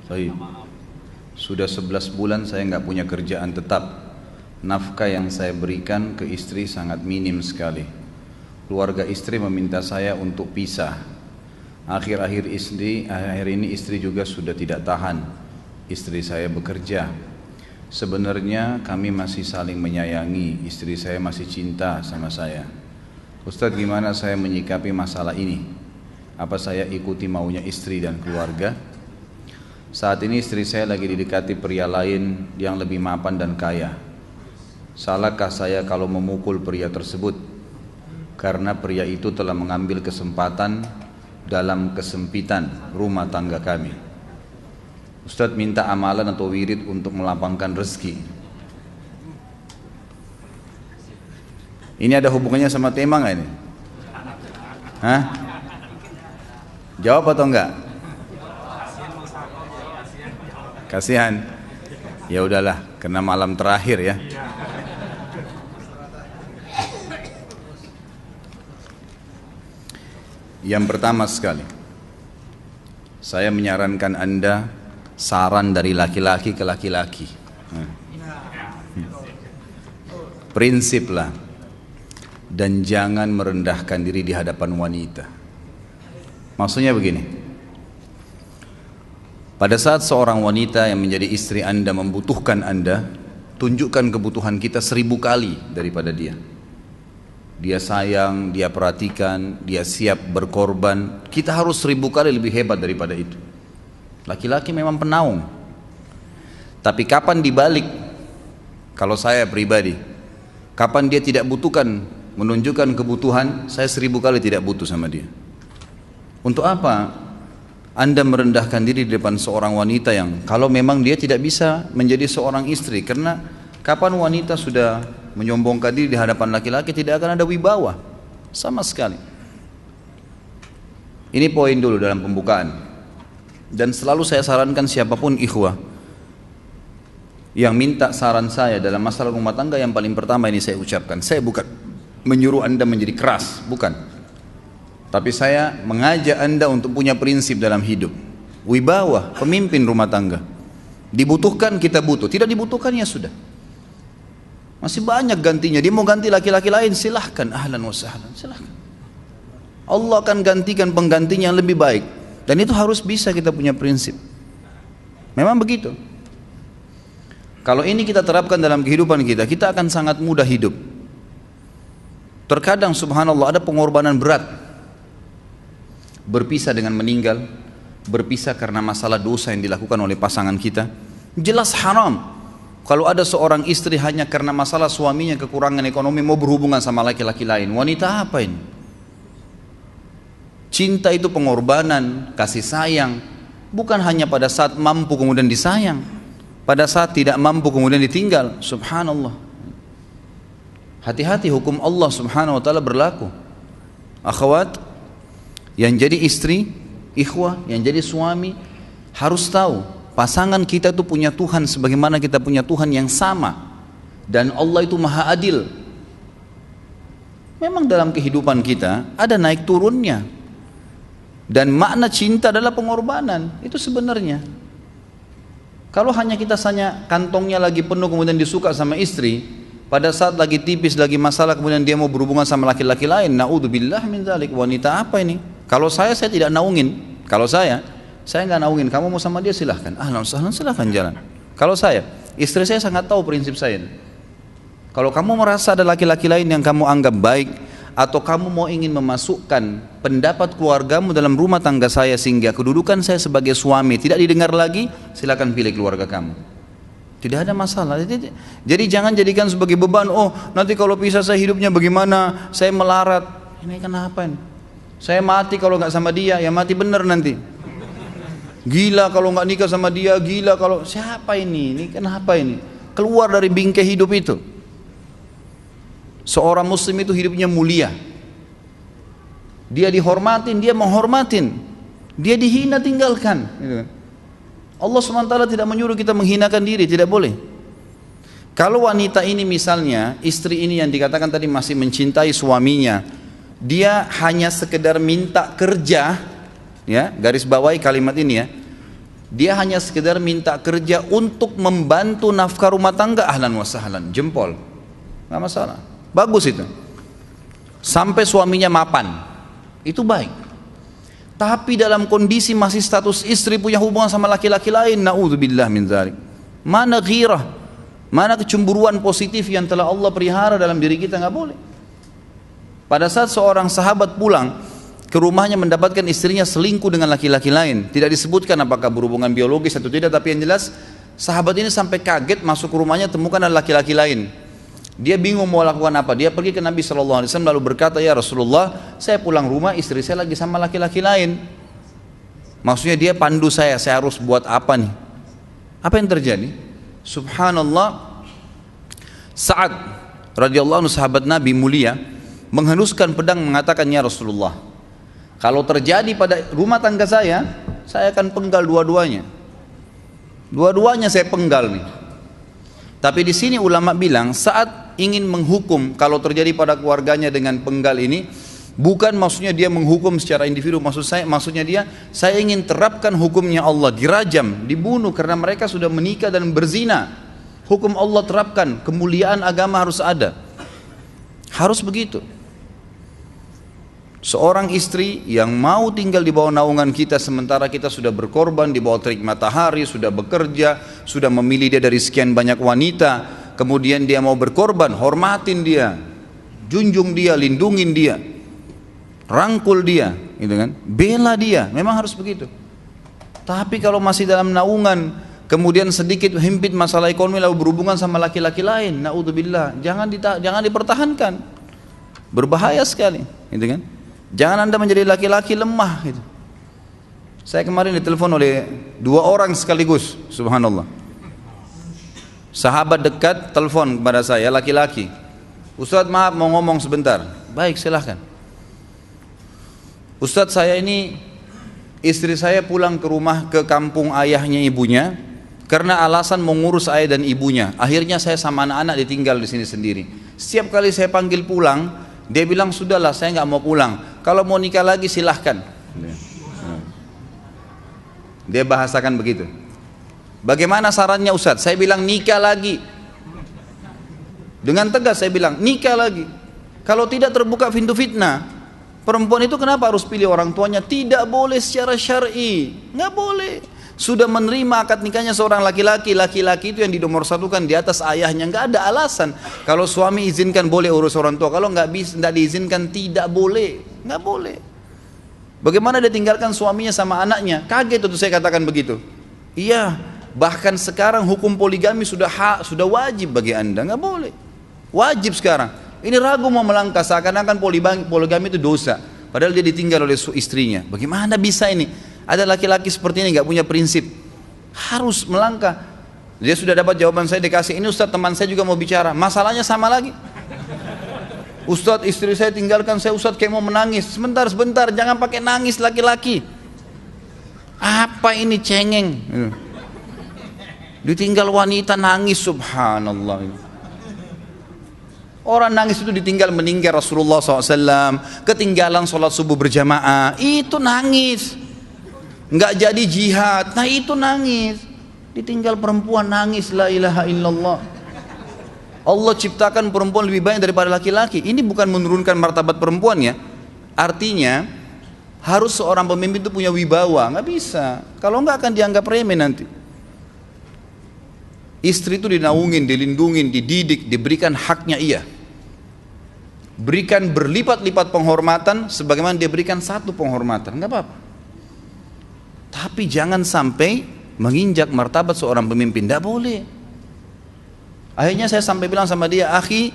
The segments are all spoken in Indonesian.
Baik. Sudah 11 bulan saya nggak punya kerjaan tetap. Nafkah yang saya berikan ke istri sangat minim sekali. Keluarga istri meminta saya untuk pisah. Akhir-akhir ini istri juga sudah tidak tahan. Istri saya bekerja. Sebenarnya kami masih saling menyayangi. Istri saya masih cinta sama saya. Ustadz, gimana saya menyikapi masalah ini? Apa saya ikuti maunya istri dan keluarga? Saat ini istri saya lagi didekati pria lain yang lebih mapan dan kaya. Salahkah saya kalau memukul pria tersebut? Karena pria itu telah mengambil kesempatan dalam kesempitan rumah tangga kami. Ustadz minta amalan atau wirid untuk melapangkan rezeki. Ini ada hubungannya sama tema nggak ini? Hah? Jawab atau enggak? Kasihan. Ya udahlah, karena malam terakhir ya. Yang pertama sekali, saya menyarankan Anda saran dari laki-laki ke laki-laki. Prinsiplah dan jangan merendahkan diri di hadapan wanita. Maksudnya begini, pada saat seorang wanita yang menjadi istri Anda membutuhkan Anda, tunjukkan kebutuhan kita 1000 kali daripada dia. Dia sayang, dia perhatikan, dia siap berkorban. Kita harus 1000 kali lebih hebat daripada itu. Laki-laki memang penaung. Tapi kapan dibalik? Kalau saya pribadi, kapan dia tidak butuhkan, menunjukkan kebutuhan, saya 1000 kali tidak butuh sama dia. Untuk apa Anda merendahkan diri di depan seorang wanita yang kalau memang dia tidak bisa menjadi seorang istri? Karena kapan wanita sudah menyombongkan diri di hadapan laki-laki, tidak akan ada wibawa sama sekali. Ini poin dulu dalam pembukaan. Dan selalu saya sarankan siapapun ikhwah yang minta saran saya dalam masalah rumah tangga, yang paling pertama ini saya ucapkan, saya bukan menyuruh Anda menjadi keras, bukan. Tapi saya mengajak Anda untuk punya prinsip dalam hidup. Wibawa, pemimpin rumah tangga. Dibutuhkan kita butuh, tidak dibutuhkan ya sudah. Masih banyak gantinya. Dia mau ganti laki-laki lain, silahkan, ahlan wa sahlan, silahkan. Allah akan gantikan penggantinya yang lebih baik. Dan itu harus bisa kita punya prinsip. Memang begitu. Kalau ini kita terapkan dalam kehidupan kita, kita akan sangat mudah hidup. Terkadang subhanallah ada pengorbanan berat. Berpisah dengan meninggal, berpisah karena masalah dosa yang dilakukan oleh pasangan kita, jelas haram. Kalau ada seorang istri hanya karena masalah suaminya kekurangan ekonomi mau berhubungan sama laki-laki lain, wanita apa ini? Cinta itu pengorbanan, kasih sayang, bukan hanya pada saat mampu kemudian disayang, pada saat tidak mampu kemudian ditinggal. Subhanallah. Hati-hati, hukum Allah subhanahu wa ta'ala berlaku. Akhwat yang jadi istri, ikhwah yang jadi suami, harus tahu pasangan kita itu punya Tuhan sebagaimana kita punya Tuhan yang sama. Dan Allah itu maha adil. Memang dalam kehidupan kita ada naik turunnya. Dan makna cinta adalah pengorbanan. Itu sebenarnya. Kalau hanya kita kantongnya lagi penuh kemudian disuka sama istri, pada saat lagi tipis, lagi masalah kemudian dia mau berhubungan sama laki-laki lain, naudzubillah min dzalik. Wanita apa ini? Kalau saya tidak naungin. Kalau saya nggak naungin. Kamu mau sama dia silahkan. Ahlan sahlan, silahkan jalan. Kalau saya, istri saya sangat tahu prinsip saya. Kalau kamu merasa ada laki-laki lain yang kamu anggap baik, atau kamu mau ingin memasukkan pendapat keluargamu dalam rumah tangga saya sehingga kedudukan saya sebagai suami tidak didengar lagi, silakan pilih keluarga kamu. Tidak ada masalah. Jadi jangan jadikan sebagai beban. Oh, nanti kalau pisah saya hidupnya bagaimana? Saya melarat. Ini kenapa ini? Saya mati kalau nggak sama dia, ya mati bener nanti. Gila kalau nggak nikah sama dia, gila kalau siapa ini? Ini kenapa ini? Keluar dari bingkai hidup itu. Seorang muslim itu hidupnya mulia. Dia dihormatin, dia menghormatin. Dia dihina, tinggalkan. Allah SWT tidak menyuruh kita menghinakan diri, tidak boleh. Kalau wanita ini misalnya, istri ini yang dikatakan tadi masih mencintai suaminya, dia hanya sekedar minta kerja, ya, garis bawahi kalimat ini ya, Dia hanya sekedar minta kerja untuk membantu nafkah rumah tangga, ahlan wa sahlan, jempol, nggak masalah, bagus itu. Sampai suaminya mapan, itu baik. Tapi dalam kondisi masih status istri punya hubungan sama laki-laki lain, naudzubillah min dzalik. Mana ghirah, mana kecemburuan positif yang telah Allah pelihara dalam diri kita, nggak boleh. Pada saat seorang sahabat pulang ke rumahnya mendapatkan istrinya selingkuh dengan laki-laki lain, tidak disebutkan apakah berhubungan biologis atau tidak, tapi yang jelas sahabat ini sampai kaget masuk ke rumahnya temukan ada laki-laki lain. Dia bingung mau lakukan apa. Dia pergi ke Nabi SAW lalu berkata, ya Rasulullah, saya pulang rumah istri saya lagi sama laki-laki lain. Maksudnya dia pandu saya harus buat apa nih? Apa yang terjadi? Subhanallah, Sa'ad radhiyallahu anhu sahabat Nabi mulia menghenuskan pedang mengatakan, ya Rasulullah, kalau terjadi pada rumah tangga saya akan penggal dua-duanya. Dua-duanya saya penggal nih. Tapi di sini ulama bilang saat ingin menghukum kalau terjadi pada keluarganya dengan penggal ini, bukan maksudnya dia menghukum secara individu, maksudnya saya ingin terapkan hukumnya Allah, dirajam, dibunuh karena mereka sudah menikah dan berzina. Hukum Allah terapkan, kemuliaan agama harus ada. Harus begitu. Seorang istri yang mau tinggal di bawah naungan kita sementara kita sudah berkorban di bawah terik matahari, sudah bekerja, sudah memilih dia dari sekian banyak wanita, kemudian dia mau berkorban, hormatin dia, junjung dia, lindungin dia, rangkul dia, gitu kan? Bela dia, memang harus begitu. Tapi kalau masih dalam naungan, kemudian sedikit himpit masalah ekonomi lalu berhubungan sama laki-laki lain, naudzubillah, jangan dipertahankan, berbahaya sekali, gitu kan? Jangan Anda menjadi laki-laki lemah gitu. Saya kemarin ditelepon oleh dua orang sekaligus, subhanallah. Sahabat dekat telepon kepada saya, laki-laki. Ustadz maaf mau ngomong sebentar. Baik silahkan. Ustadz saya ini, istri saya pulang ke rumah ke kampung ayahnya ibunya karena alasan mengurus ayah dan ibunya. Akhirnya saya sama anak-anak ditinggal di sini sendiri. Setiap kali saya panggil pulang, dia bilang sudahlah saya nggak mau pulang. Kalau mau nikah lagi silahkan. Dia bahasakan begitu. Bagaimana sarannya Ustadz? Saya bilang nikah lagi. Dengan tegas saya bilang nikah lagi. Kalau tidak terbuka pintu fitnah. Perempuan itu kenapa harus pilih orang tuanya? Tidak boleh secara syar'i. Nggak boleh. Sudah menerima akad nikahnya seorang laki-laki, laki-laki itu yang dinomorsatukan di atas ayahnya, nggak ada alasan. Kalau suami izinkan boleh urus orang tua, kalau nggak diizinkan tidak boleh, nggak boleh. Bagaimana dia tinggalkan suaminya sama anaknya? Kaget itu saya katakan begitu. Iya, bahkan sekarang hukum poligami sudah wajib bagi Anda, nggak boleh. Wajib sekarang. Ini ragu mau melangkah seakan-akan poligami itu dosa. Padahal dia ditinggal oleh istrinya. Bagaimana bisa ini? Ada laki-laki seperti ini nggak punya prinsip, harus melangkah. Dia sudah dapat jawaban saya dikasih. Ini Ustadz teman saya juga mau bicara, masalahnya sama lagi. Ustadz istri saya tinggalkan saya, Ustadz kayak mau menangis. Sebentar, jangan pakai nangis laki-laki. Apa ini cengeng? Ditinggal wanita nangis, subhanallah. Orang nangis itu ditinggal meninggal Rasulullah SAW, ketinggalan sholat subuh berjamaah, itu nangis. Nggak jadi jihad, nah itu nangis. Ditinggal perempuan nangis, la ilaha illallah. Allah ciptakan perempuan lebih banyak daripada laki-laki. Ini bukan menurunkan martabat perempuan ya. Artinya harus seorang pemimpin itu punya wibawa. Nggak bisa, kalau nggak akan dianggap remeh nanti. Istri itu dinaungin, dilindungin, dididik, diberikan haknya ia. Berikan berlipat-lipat penghormatan sebagaimana dia berikan satu penghormatan, nggak apa-apa. Tapi jangan sampai menginjak martabat seorang pemimpin, tidak boleh. Akhirnya saya sampai bilang sama dia, akhi,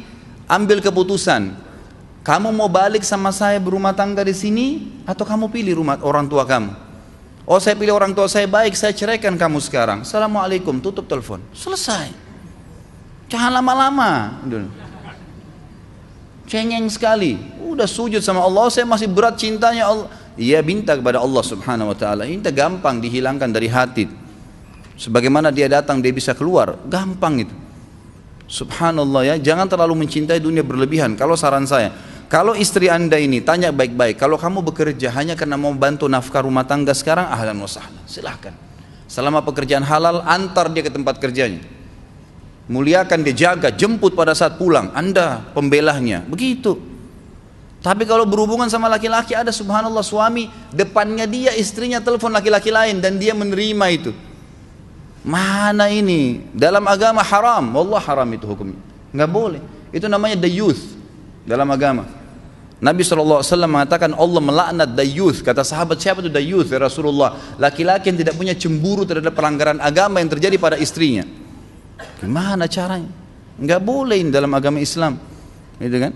ambil keputusan. Kamu mau balik sama saya berumah tangga di sini, atau kamu pilih rumah orang tua kamu? Oh saya pilih orang tua saya, baik saya ceraikan kamu sekarang. Assalamualaikum, tutup telepon, selesai. Jangan lama-lama. Cengeng sekali, udah sujud sama Allah, saya masih berat cintanya Allah. Ia minta kepada Allah subhanahu wa ta'ala, ini gampang dihilangkan dari hati. Sebagaimana dia datang dia bisa keluar, gampang itu. Subhanallah ya, jangan terlalu mencintai dunia berlebihan. Kalau saran saya, kalau istri Anda ini tanya baik-baik, kalau kamu bekerja hanya karena mau bantu nafkah rumah tangga sekarang, ahlan wa sahlan, silahkan. Selama pekerjaan halal, antar dia ke tempat kerjanya. Muliakan dia, jaga, jemput pada saat pulang. Anda pembelahnya, begitu. Tapi kalau berhubungan sama laki-laki, ada subhanallah suami depannya dia, istrinya telepon laki-laki lain dan dia menerima itu. Mana ini? Dalam agama haram, wallah haram itu hukumnya. Nggak boleh. Itu namanya dayuth dalam agama. Nabi SAW mengatakan Allah melaknat dayuth. Kata sahabat, siapa itu dayuth ya Rasulullah? Laki-laki yang tidak punya cemburu terhadap pelanggaran agama yang terjadi pada istrinya. Gimana caranya? Nggak boleh dalam agama Islam, gitu kan?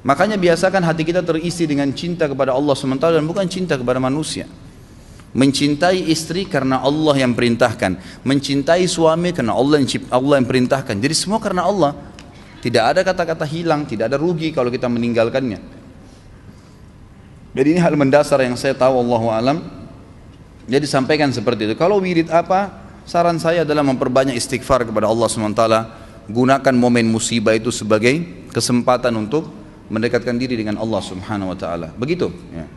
Makanya biasakan hati kita terisi dengan cinta kepada Allah SWT dan bukan cinta kepada manusia. Mencintai istri karena Allah yang perintahkan, mencintai suami karena Allah yang perintahkan. Jadi semua karena Allah. Tidak ada kata-kata hilang, tidak ada rugi kalau kita meninggalkannya. Jadi ini hal mendasar yang saya tahu, Allahu alam. Jadi sampaikan seperti itu. Kalau wirid apa? Saran saya adalah memperbanyak istighfar kepada Allah SWT. Gunakan momen musibah itu sebagai kesempatan untuk mendekatkan diri dengan Allah Subhanahu wa taala. Begitu ya.